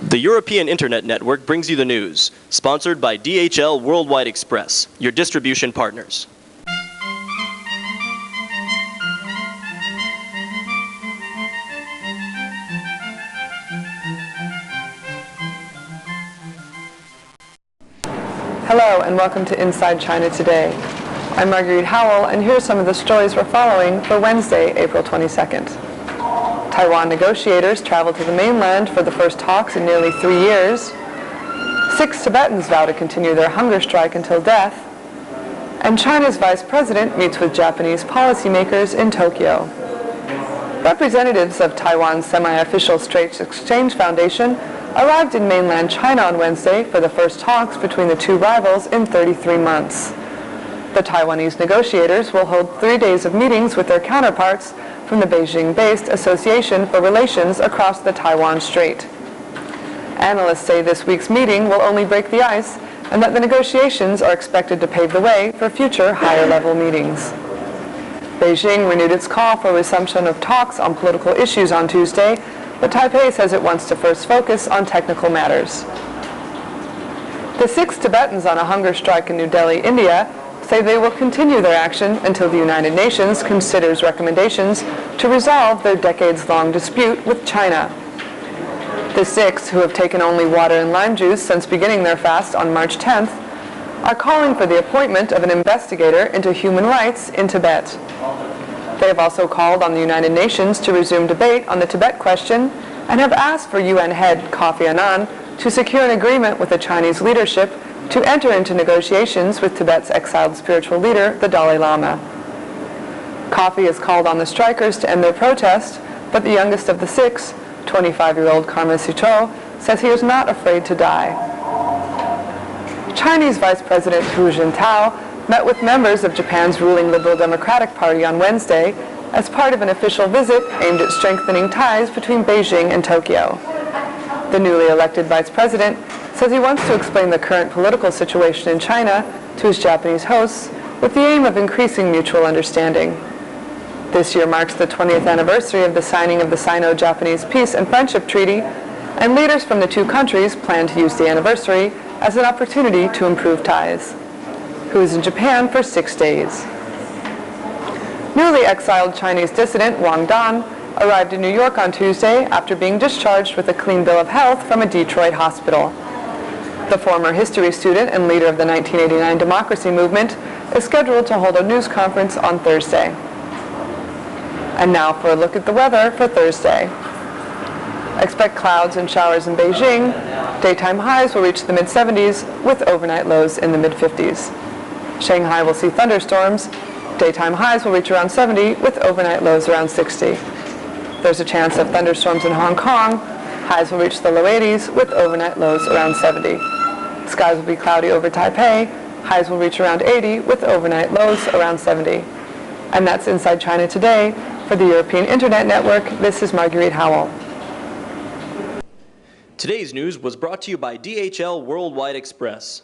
The European Internet Network brings you the news, sponsored by DHL Worldwide Express, your distribution partners. Hello and welcome to Inside China Today. I'm Marguerite Howell, and here are some of the stories we're following for Wednesday, April 22nd. Taiwan negotiators travel to the mainland for the first talks in nearly 3 years. 6 Tibetans vow to continue their hunger strike until death. And China's vice president meets with Japanese policymakers in Tokyo. Representatives of Taiwan's semi-official Straits Exchange Foundation arrived in mainland China on Wednesday for the first talks between the two rivals in 33 months. The Taiwanese negotiators will hold 3 days of meetings with their counterparts from the Beijing-based Association for Relations across the Taiwan Strait. Analysts say this week's meeting will only break the ice and that the negotiations are expected to pave the way for future higher-level meetings. Beijing renewed its call for resumption of talks on political issues on Tuesday, but Taipei says it wants to first focus on technical matters. The 6 Tibetans on a hunger strike in New Delhi, India, say they will continue their action until the United Nations considers recommendations to resolve their decades-long dispute with China. The 6, who have taken only water and lime juice since beginning their fast on March 10th, are calling for the appointment of an investigator into human rights in Tibet. They have also called on the United Nations to resume debate on the Tibet question and have asked for UN head Kofi Annan to secure an agreement with the Chinese leadership to enter into negotiations with Tibet's exiled spiritual leader, the Dalai Lama. Kofi has called on the strikers to end their protest, but the youngest of the 6, 25-year-old Karma Sito, says he is not afraid to die. Chinese Vice President Hu Jintao met with members of Japan's ruling Liberal Democratic Party on Wednesday as part of an official visit aimed at strengthening ties between Beijing and Tokyo. The newly elected vice president says he wants to explain the current political situation in China to his Japanese hosts with the aim of increasing mutual understanding. This year marks the 20th anniversary of the signing of the Sino-Japanese Peace and Friendship Treaty, and leaders from the two countries plan to use the anniversary as an opportunity to improve ties. Hu is in Japan for 6 days. Newly exiled Chinese dissident Wang Dan arrived in New York on Tuesday after being discharged with a clean bill of health from a Detroit hospital. The former history student and leader of the 1989 democracy movement is scheduled to hold a news conference on Thursday. And now for a look at the weather for Thursday. Expect clouds and showers in Beijing. Daytime highs will reach the mid-70s with overnight lows in the mid-50s. Shanghai will see thunderstorms. Daytime highs will reach around 70 with overnight lows around 60. There's a chance of thunderstorms in Hong Kong. Highs will reach the low 80s with overnight lows around 70. Skies will be cloudy over Taipei. Highs will reach around 80 with overnight lows around 70. And that's Inside China Today. For the European Internet Network, this is Marguerite Howell. Today's news was brought to you by DHL Worldwide Express.